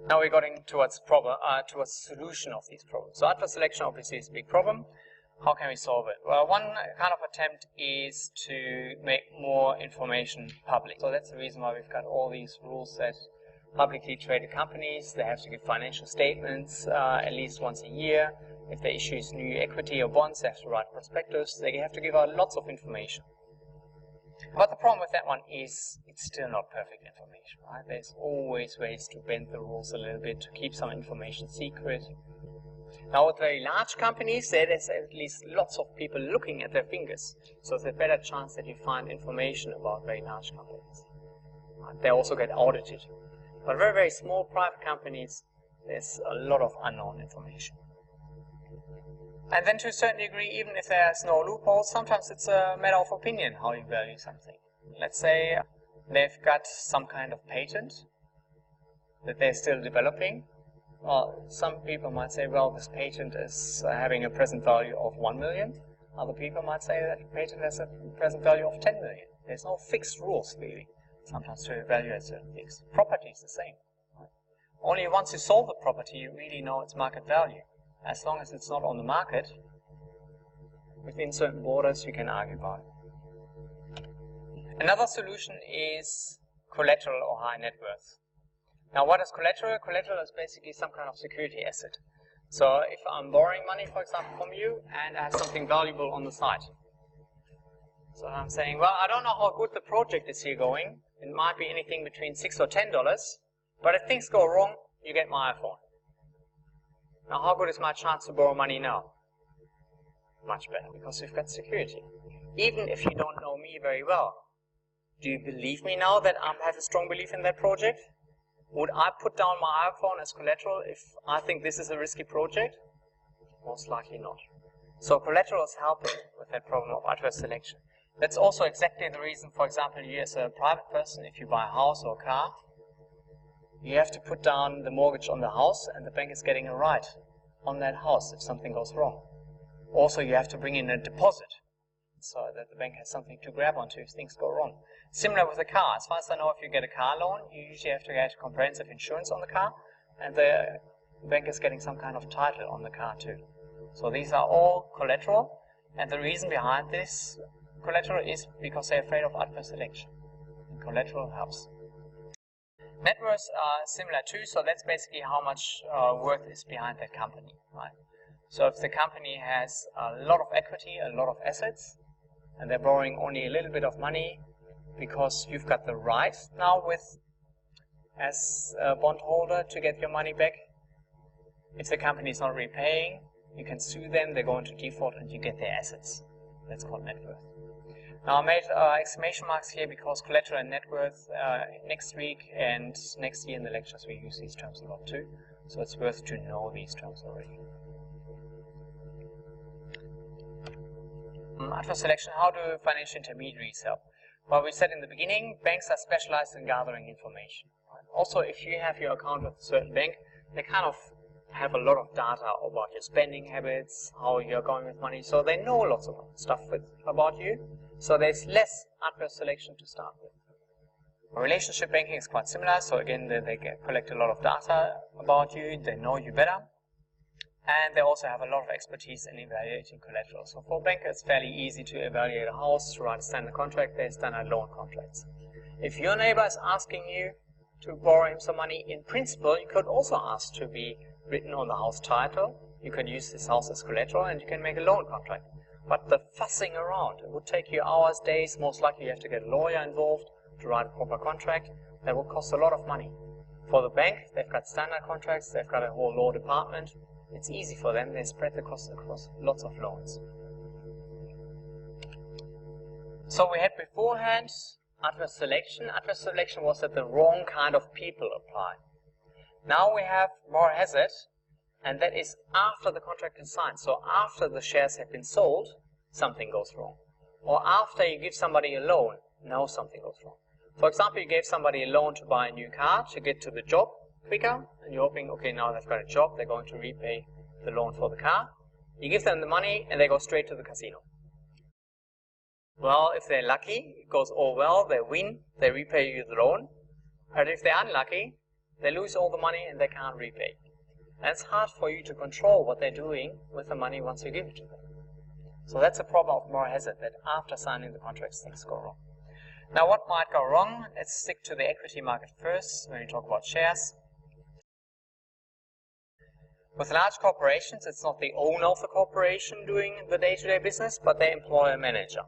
Now we're getting towards solution of these problems. So adverse selection obviously is a big problem. How can we solve it? Well, one kind of attempt is to make more information public. So that's the reason why we've got all these rules that publicly traded companies, they have to give financial statements at least once a year. If they issue new equity or bonds, they have to write prospectus. They have to give out lots of information. But the problem with that one is it's still not perfect information, right? There's always ways to bend the rules a little bit to keep some information secret. Now with very large companies, there's at least lots of people looking at their fingers. So there's a better chance that you find information about very large companies. They also get audited. But very, very small private companies, there's a lot of unknown information. And then to a certain degree, even if there's no loopholes, sometimes it's a matter of opinion how you value something. Let's say they've got some kind of patent that they're still developing. Well, some people might say, well, this patent is having a present value of 1 million. Other people might say that the patent has a present value of 10 million. There's no fixed rules, really, sometimes to evaluate certain things. Property is the same. Right? Only once you solve the property, you really know its market value. As long as it's not on the market, within certain borders, you can argue about it. Another solution is collateral or high net worth. Now, what is collateral? Collateral is basically some kind of security asset. So if I'm borrowing money, for example, from you, and I have something valuable on the side. So I'm saying, well, I don't know how good the project is here going. It might be anything between $6 or $10, but if things go wrong, you get my iPhone. Now, how good is my chance to borrow money now? Much better, because we've got security. Even if you don't know me very well, do you believe me now that I have a strong belief in that project? Would I put down my iPhone as collateral if I think this is a risky project? Most likely not. So collateral is helping with that problem of adverse selection. That's also exactly the reason, for example, you as a private person, if you buy a house or a car, you have to put down the mortgage on the house, and the bank is getting a right on that house if something goes wrong. Also, you have to bring in a deposit so that the bank has something to grab onto if things go wrong. Similar with a car. As far as I know, if you get a car loan, you usually have to get comprehensive insurance on the car, and the bank is getting some kind of title on the car too. So these are all collateral, and the reason behind this collateral is because they're afraid of adverse selection. And collateral helps. Net worths are similar too, so that's basically how much worth is behind that company, right? So if the company has a lot of equity, a lot of assets, and they're borrowing only a little bit of money because you've got the right now as a bondholder to get your money back. If the company is not repaying, you can sue them, they go into default, and you get their assets. That's called net worth. Now I made exclamation marks here because collateral and net worth next week and next year in the lectures we use these terms a lot too. So it's worth to know these terms already. Adverse selection, how do financial intermediaries help? Well, we said in the beginning, banks are specialized in gathering information. Also, if you have your account with a certain bank, they kind of have a lot of data about your spending habits, how you're going with money, so they know lots of stuff about you. So there's less adverse selection to start with. Relationship banking is quite similar. So again, they collect a lot of data about you. They know you better. And they also have a lot of expertise in evaluating collateral. So for a banker, it's fairly easy to evaluate a house, to write a standard contract. There's standard loan contracts. If your neighbor is asking you to borrow him some money, in principle, you could also ask to be written on the house title. You can use this house as collateral, and you can make a loan contract. But the fussing around, it would take you hours, days. Most likely you have to get a lawyer involved to write a proper contract. That will cost a lot of money. For the bank, they've got standard contracts, they've got a whole law department. It's easy for them, they spread the cost across lots of loans. So we had beforehand adverse selection. Adverse selection was that the wrong kind of people apply. Now we have moral hazard, and that is after the contract is signed. So after the shares have been sold, something goes wrong. Or after you give somebody a loan, now something goes wrong. For example, you gave somebody a loan to buy a new car to get to the job quicker, and you're hoping, okay, now they've got a job, they're going to repay the loan for the car. You give them the money, and they go straight to the casino. Well, if they're lucky, it goes all well, they win, they repay you the loan. But if they're unlucky, They lose all the money and they can't repay. And it's hard for you to control what they're doing with the money once you give it to them. So that's a problem of moral hazard, that after signing the contracts, things go wrong. Now, what might go wrong? Let's stick to the equity market first when we talk about shares. With large corporations, it's not the owner of the corporation doing the day-to-day business, but they employ a manager.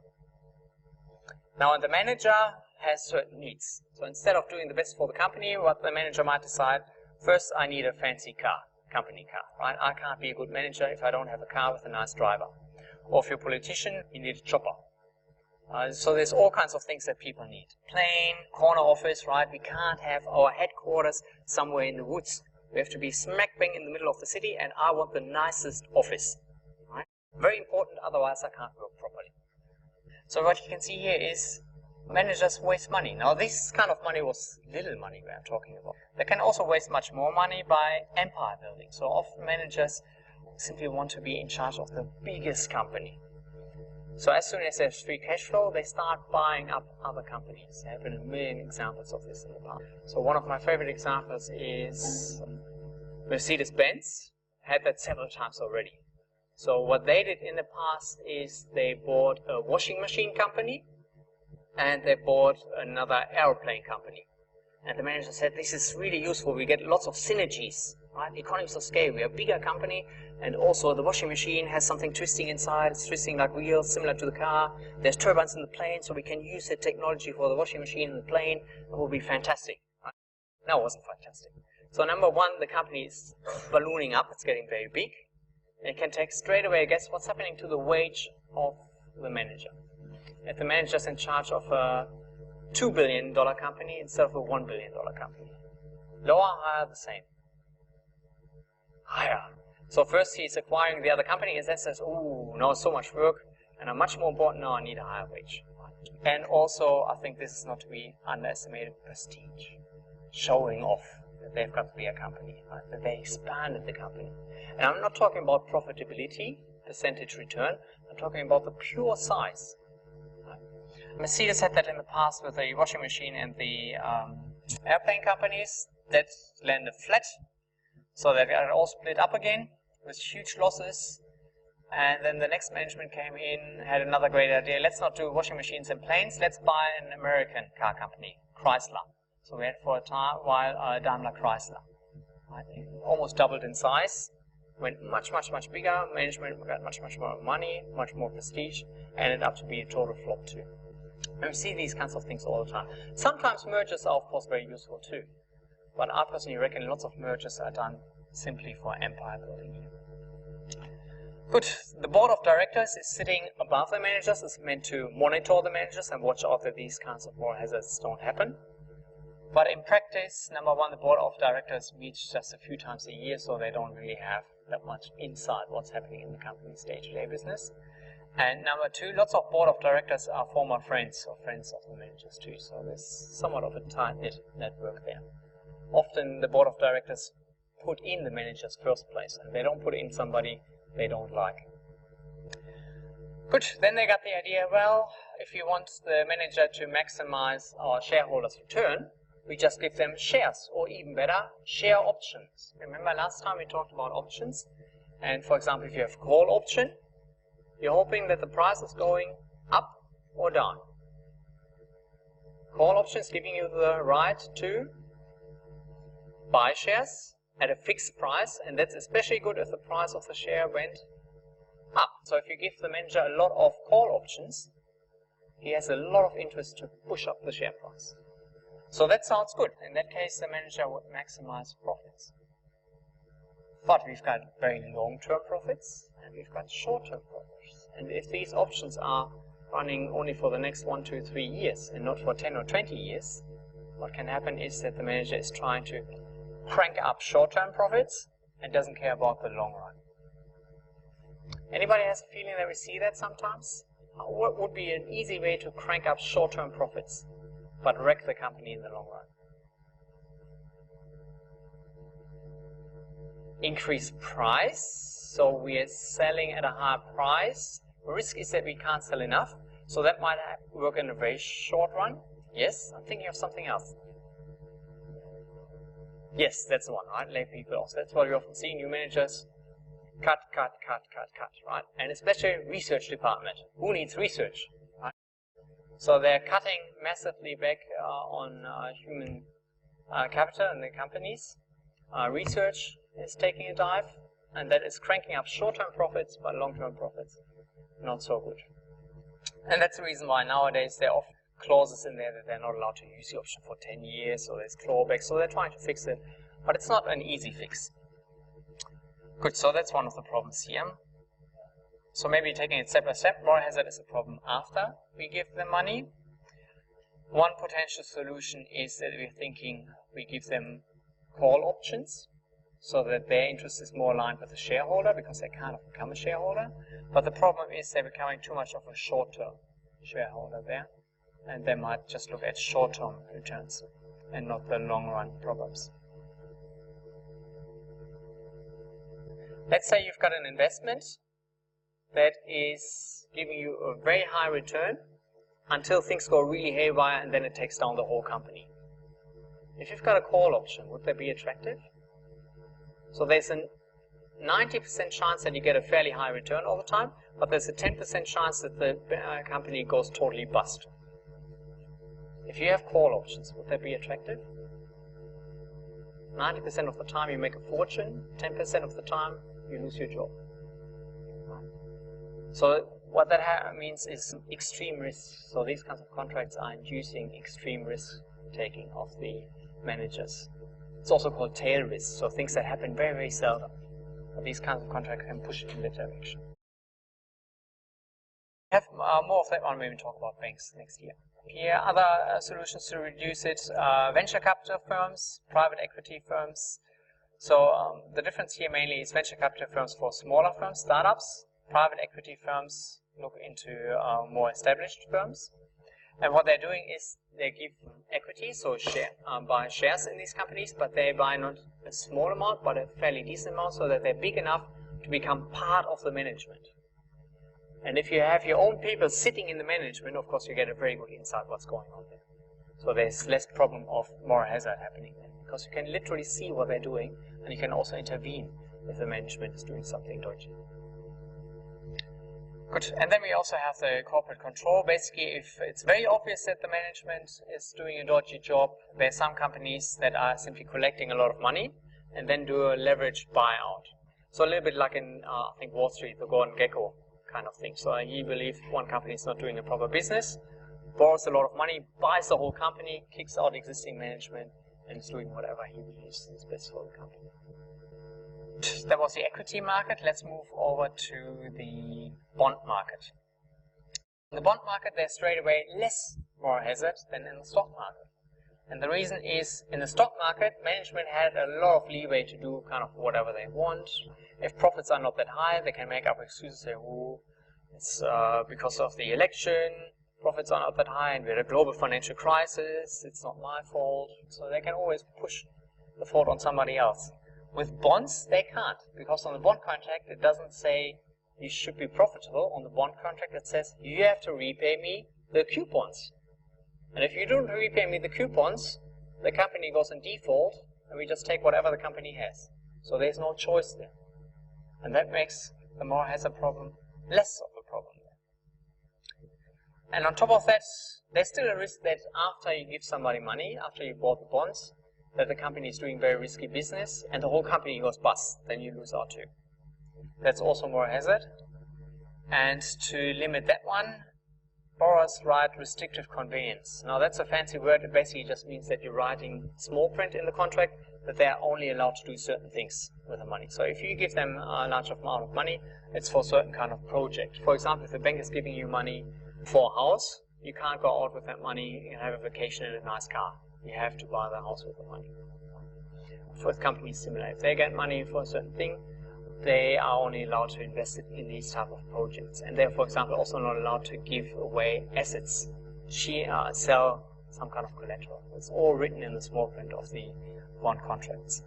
Now, the manager has certain needs. So instead of doing the best for the company, what the manager might decide, first I need a fancy car, company car, right? I can't be a good manager if I don't have a car with a nice driver. Or if you're a politician, you need a chopper. So there's all kinds of things that people need. Plane, corner office, right? We can't have our headquarters somewhere in the woods. We have to be smack bang in the middle of the city, and I want the nicest office. Right? Very important, otherwise I can't work properly. So what you can see here is managers waste money. Now this kind of money was little money we are talking about. They can also waste much more money by empire building. So often managers simply want to be in charge of the biggest company. So as soon as there's free cash flow, they start buying up other companies. There have been a million examples of this in the past. So one of my favorite examples is Mercedes-Benz. Had that several times already. So what they did in the past is they bought a washing machine company and they bought another airplane company. And the manager said, this is really useful. We get lots of synergies, right? Economies of scale. We are a bigger company. And also the washing machine has something twisting inside. It's twisting like wheels, similar to the car. There's turbines in the plane, so we can use the technology for the washing machine in the plane. It will be fantastic. Right? No, it wasn't fantastic. So number one, the company is ballooning up. It's getting very big. And you can take straight away a guess what's happening to the wage of the manager. If the manager's in charge of a $2 billion company instead of a $1 billion company. Lower, higher, the same. Higher. So first he's acquiring the other company and then says, oh, now so much work and I'm much more important now, I need a higher wage. And also, I think this is not to be underestimated, prestige. Showing off that they've got to be a company, right? That they expanded the company. And I'm not talking about profitability, percentage return, I'm talking about the pure size. Mercedes had that in the past with the washing machine and the airplane companies. That landed flat, so they got it all split up again with huge losses. And then the next management came in, had another great idea. Let's not do washing machines and planes. Let's buy an American car company, Chrysler. So we had for a while Daimler Chrysler. Right? It almost doubled in size. Went much, much, much bigger. Management got much, much more money, much more prestige. Ended up to be a total flop too. And we see these kinds of things all the time. Sometimes mergers are of course very useful too. But I personally reckon lots of mergers are done simply for empire building. Good. The board of directors is sitting above the managers. It's meant to monitor the managers and watch out that these kinds of moral hazards don't happen. But in practice, number one, the board of directors meets just a few times a year, so they don't really have that much insight what's happening in the company's day-to-day business. And number two, lots of board of directors are former friends or friends of the managers too, so there's somewhat of a tight-knit network there. Often the board of directors put in the manager's first place, and they don't put in somebody they don't like. Good, then they got the idea, well, if you want the manager to maximize our shareholders' return, we just give them shares, or even better, share options. Remember last time we talked about options? And for example, if you have call option, you're hoping that the price is going up or down. Call options giving you the right to buy shares at a fixed price, and that's especially good if the price of the share went up. So if you give the manager a lot of call options, he has a lot of interest to push up the share price. So that sounds good. In that case, the manager would maximize profits. But we've got very long-term profits and we've got short-term profits. And if these options are running only for the next 1, 2, 3 years and not for 10 or 20 years, what can happen is that the manager is trying to crank up short-term profits and doesn't care about the long run. Anybody has a feeling that we see that sometimes? What would be an easy way to crank up short-term profits but wreck the company in the long run? Increase price, so we are selling at a higher price. The risk is that we can't sell enough, so that might work in a very short run. Yes, I'm thinking of something else. Yes, that's the one, right? Lay people off. That's what we often see. New managers cut, right? And especially research department. Who needs research, right? So they're cutting massively back on human capital in the companies. Research is taking a dive, and that is cranking up short-term profits, but long-term profits not so good. And that's the reason why nowadays there are often clauses in there that they're not allowed to use the option for 10 years, or there's clawback, so they're trying to fix it, but it's not an easy fix. Good, so that's one of the problems here. So maybe taking it step by step, moral hazard is a problem after we give them money. One potential solution is that we're thinking we give them call options, so that their interest is more aligned with the shareholder, because they kind of become a shareholder. But the problem is they're becoming too much of a short-term shareholder there, and they might just look at short-term returns and not the long-run problems. Let's say you've got an investment that is giving you a very high return until things go really haywire, and then it takes down the whole company. If you've got a call option, would that be attractive? So there's a 90% chance that you get a fairly high return all the time, but there's a 10% chance that the company goes totally bust. If you have call options, would that be attractive? 90% of the time you make a fortune, 10% of the time you lose your job. So what that means is extreme risk. So these kinds of contracts are inducing extreme risk taking of the managers. It's also called tail risk, so things that happen very, very seldom. But these kinds of contracts can push it in that direction. We have more of that one when we talk about banks next year. Here, other solutions to reduce it: venture capital firms, private equity firms. So the difference here mainly is venture capital firms for smaller firms, startups. Private equity firms look into more established firms. And what they're doing is they give equity, so buy shares in these companies, but they buy not a small amount, but a fairly decent amount, so that they're big enough to become part of the management. And if you have your own people sitting in the management, of course you get a very good insight what's going on there. So there's less problem of moral hazard happening there, because you can literally see what they're doing, and you can also intervene if the management is doing something dodgy. Good. And then we also have the corporate control. Basically, if it's very obvious that the management is doing a dodgy job, there are some companies that are simply collecting a lot of money and then do a leveraged buyout. So a little bit like in, I think, Wall Street, the Gordon Gekko kind of thing. So he believes one company is not doing a proper business, borrows a lot of money, buys the whole company, kicks out existing management, and is doing whatever he believes is best for the company. That was the equity market. Let's move over to the bond market. In the bond market, there's straight away less moral hazard than in the stock market. And the reason is, in the stock market, management had a lot of leeway to do kind of whatever they want. If profits are not that high, they can make up excuses, say, oh, it's because of the election, profits are not that high, and we had a global financial crisis, it's not my fault. So they can always push the fault on somebody else. With bonds, they can't, because on the bond contract, it doesn't say you should be profitable. On the bond contract, it says you have to repay me the coupons. And if you don't repay me the coupons, the company goes in default, and we just take whatever the company has. So there's no choice there. And that makes the moral hazard problem less of a problem there. And on top of that, there's still a risk that after you give somebody money, after you bought the bonds, that the company is doing very risky business and the whole company goes bust, then you lose out too. That's also moral hazard. And to limit that one, borrowers write restrictive conveyance. Now that's a fancy word. It basically just means that you're writing small print in the contract that they are only allowed to do certain things with the money. So if you give them a large amount of money, it's for a certain kind of project. For example, if the bank is giving you money for a house, you can't go out with that money and have a vacation in a nice car. You have to buy the house with the money. For companies similar, if they get money for a certain thing, they are only allowed to invest it in these type of projects. And they're, for example, also not allowed to give away assets, sell some kind of collateral. It's all written in the small print of the bond contracts.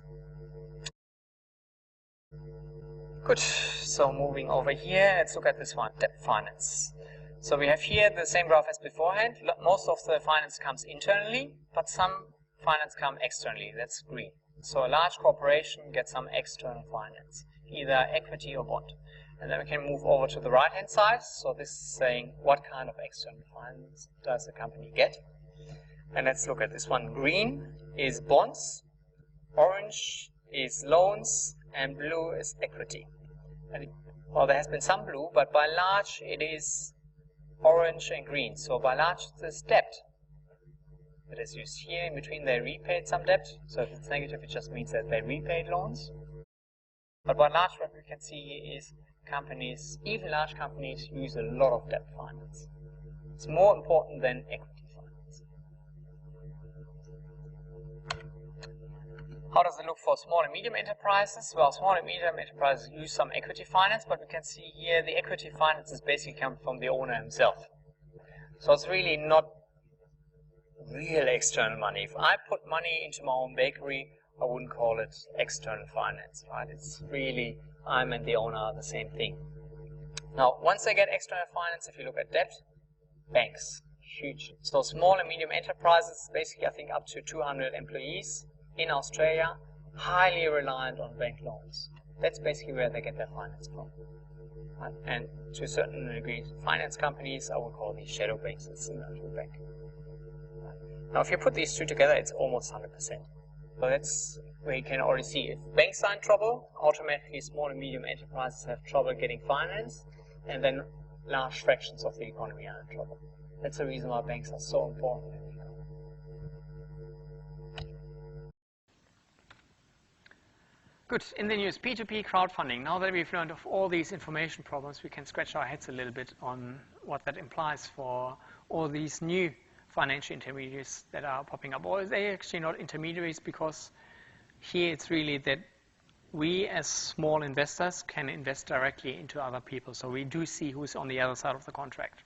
Good. So moving over here, let's look at this one, debt finance. So we have here the same graph as beforehand. Most of the finance comes internally, but some finance come externally. That's green. So a large corporation gets some external finance, either equity or bond. And then we can move over to the right-hand side. So this is saying what kind of external finance does the company get. And let's look at this one. Green is bonds, orange is loans, and blue is equity. And well, there has been some blue, but by and large it is orange and green. So by and large this debt that is used here. In between they repaid some debt. So if it's negative, it just means that they repaid loans. But by and large what we can see is companies, even large companies, use a lot of debt finance. It's more important than equity finance. How does it look for small and medium enterprises? Well, small and medium enterprises use some equity finance, but we can see here the equity finance is basically coming from the owner himself. So it's really not real external money. If I put money into my own bakery, I wouldn't call it external finance, right? It's really I'm and the owner are the same thing. Now, once they get external finance, if you look at debt, banks, huge. So small and medium enterprises, basically I think up to 200 employees in Australia, highly reliant on bank loans. That's basically where they get their finance from. Right? And to a certain degree, finance companies, I would call these shadow banks, it's similar to a bank. Right? Now, if you put these two together, it's almost 100%. So that's where you can already see if banks are in trouble, automatically small and medium enterprises have trouble getting finance, and then large fractions of the economy are in trouble. That's the reason why banks are so important in the economy. Good. In the news, P2P crowdfunding. Now that we've learned of all these information problems, we can scratch our heads a little bit on what that implies for all these new financial intermediaries that are popping up. Or they're actually not intermediaries, because here it's really that we as small investors can invest directly into other people. So we do see who's on the other side of the contract.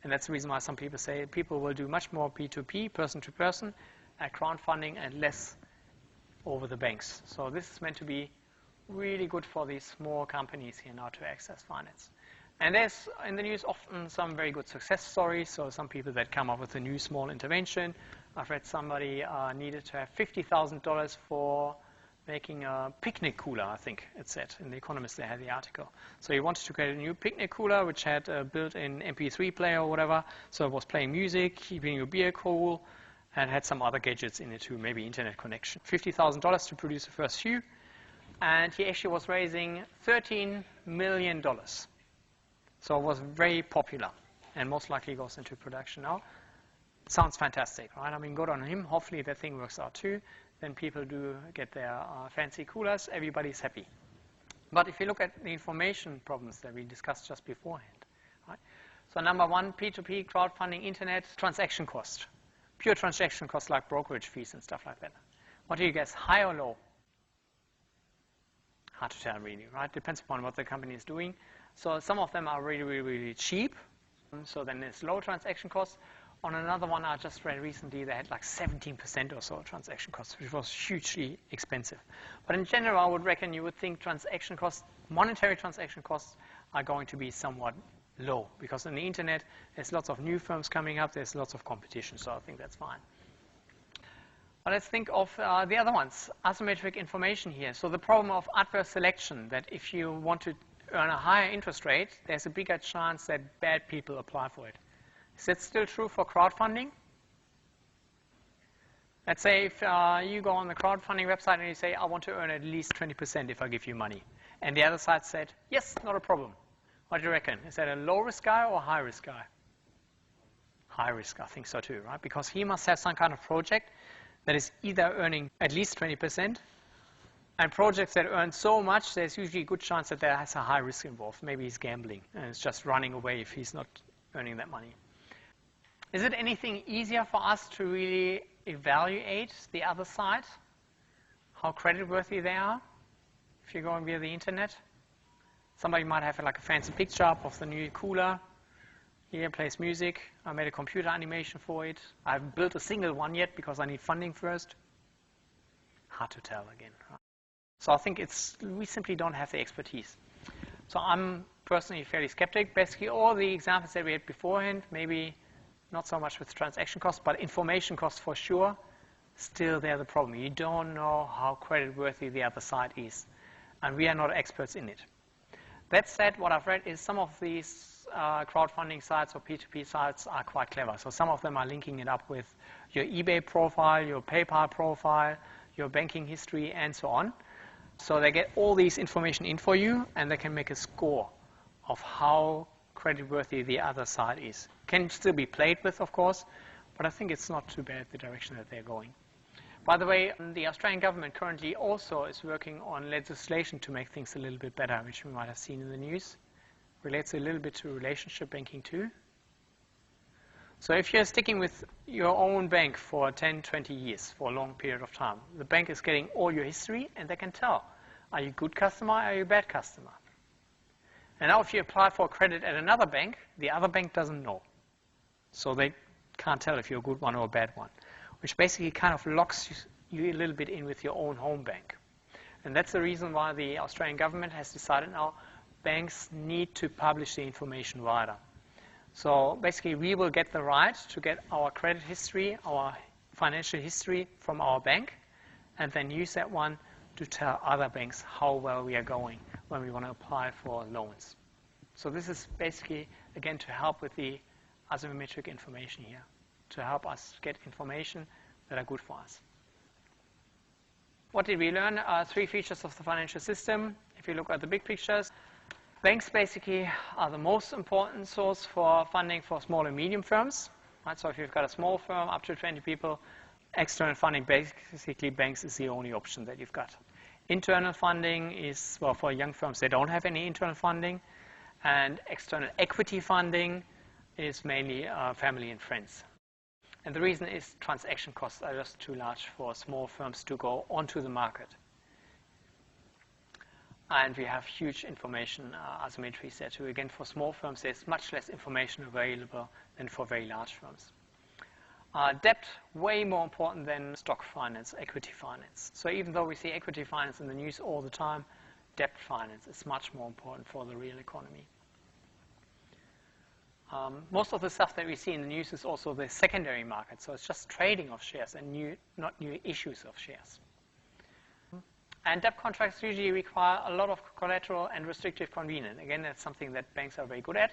And that's the reason why some people say people will do much more P2P, person to person, at crowdfunding, and less over the banks. So this is meant to be really good for these small companies here now to access finance. And there's in the news often some very good success stories. So some people that come up with a new small intervention. I've read somebody needed to have $50,000 for making a picnic cooler, I think it said. In The Economist they had the article. So he wanted to create a new picnic cooler which had a built-in MP3 player or whatever. So it was playing music, keeping your beer cool, and had some other gadgets in it too, maybe internet connection. $50,000 to produce the first few. And he actually was raising $13 million. So it was very popular, and most likely goes into production now. Sounds fantastic, right? I mean, good on him. Hopefully that thing works out too. Then people do get their fancy coolers. Everybody's happy. But if you look at the information problems that we discussed just beforehand, right? So number one, P2P, crowdfunding, internet, transaction cost. Pure transaction costs like brokerage fees and stuff like that. What do you guess, high or low? Hard to tell really, right? Depends upon what the company is doing. So some of them are really, really, really cheap. So then there's low transaction costs. On another one I just read recently, they had like 17% or so transaction costs, which was hugely expensive. But in general, I would reckon you would think transaction costs, monetary transaction costs, are going to be somewhat low. Because on the internet, there's lots of new firms coming up, there's lots of competition, so I think that's fine. But let's think of the other ones, asymmetric information here. So the problem of adverse selection, that if you want to earn a higher interest rate, there's a bigger chance that bad people apply for it. Is that still true for crowdfunding? Let's say if you go on the crowdfunding website and you say, I want to earn at least 20% if I give you money. And the other side said, yes, not a problem. What do you reckon? Is that a low-risk guy or a high-risk guy? High-risk, I think so too, right? Because he must have some kind of project that is either earning at least 20%, and projects that earn so much, there's usually a good chance that there has a high risk involved. Maybe he's gambling and it's just running away if he's not earning that money. Is it anything easier for us to really evaluate the other side? How creditworthy they are if you're going via the internet? Somebody might have like a fancy picture up of the new cooler. Here plays music. I made a computer animation for it. I haven't built a single one yet because I need funding first. Hard to tell again. So I think we simply don't have the expertise. So I'm personally fairly skeptic. Basically all the examples that we had beforehand, maybe not so much with transaction costs, but information costs for sure, still there's the problem. You don't know how creditworthy the other side is, and we are not experts in it. That said, what I've read is some of these crowdfunding sites or P2P sites are quite clever. So some of them are linking it up with your eBay profile, your PayPal profile, your banking history, and so on. So they get all these information in for you, and they can make a score of how creditworthy the other side is. Can still be played with, of course, but I think it's not too bad the direction that they're going. By the way, the Australian government currently also is working on legislation to make things a little bit better, which we might have seen in the news. Relates a little bit to relationship banking too. So if you're sticking with your own bank for 10, 20 years, for a long period of time, the bank is getting all your history, and they can tell, are you a good customer, are you a bad customer? And now if you apply for credit at another bank, the other bank doesn't know. So they can't tell if you're a good one or a bad one, which basically kind of locks you a little bit in with your own home bank. And that's the reason why the Australian government has decided now banks need to publish the information wider. So basically we will get the right to get our credit history, our financial history from our bank, and then use that one to tell other banks how well we are going when we want to apply for loans. So this is basically, again, to help with the asymmetric information here, to help us get information that are good for us. What did we learn? Three features of the financial system. If you look at the big pictures, banks basically are the most important source for funding for small and medium firms. Right? So if you've got a small firm up to 20 people, external funding, basically banks is the only option that you've got. Internal funding is, well, for young firms, they don't have any internal funding. And external equity funding is mainly family and friends. And the reason is transaction costs are just too large for small firms to go onto the market. And we have huge information asymmetries there too. Again, for small firms, there's much less information available than for very large firms. Debt, way more important than stock finance, equity finance. So even though we see equity finance in the news all the time, debt finance is much more important for the real economy. Most of the stuff that we see in the news is also the secondary market. So it's just trading of shares and not new issues of shares. And debt contracts usually require a lot of collateral and restrictive convenience. Again, that's something that banks are very good at.